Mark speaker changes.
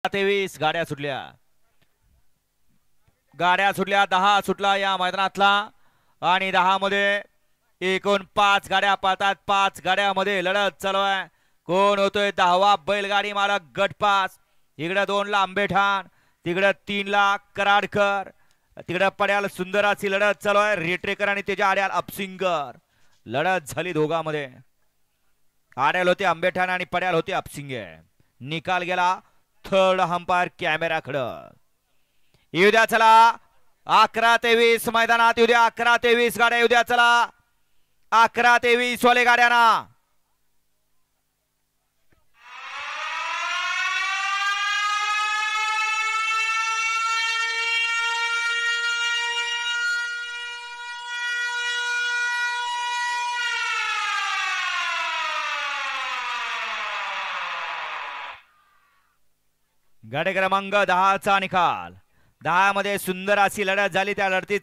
Speaker 1: 23 गाड्या सुटल्या 10 सुटला या मैदानातला आणि 10 मध्ये एकूण 5 गाड्या पाहतात 5 गाड्यामध्ये लढत चालू आहे कोण होतोय 10वा बैलगाडी मालक गटपास इकडे 2 ला आंबेठाण तिकडे 3 ला कराडकर तिकडे पड्याल सुंदर अशी लढत चालू आहे रेटरेकर आणि त्याच्या आड्याल अपसिंगर लढत झाली दोघांमध्ये आड्याल होते आंबेठाण आणि पड्याल होते अपसिंगे निकाल गेला थर्ड अंपायर कॅमेराकडे येऊ द्या चला 11-23 मैदानात येऊ द्या 11-23 गाड्या येऊ द्या चला 11-23 वाले गाड्यांना गाडी क्रमांक 10 चा निकाल 10 मध्ये सुंदर अशी लढत झाली त्या लढतीत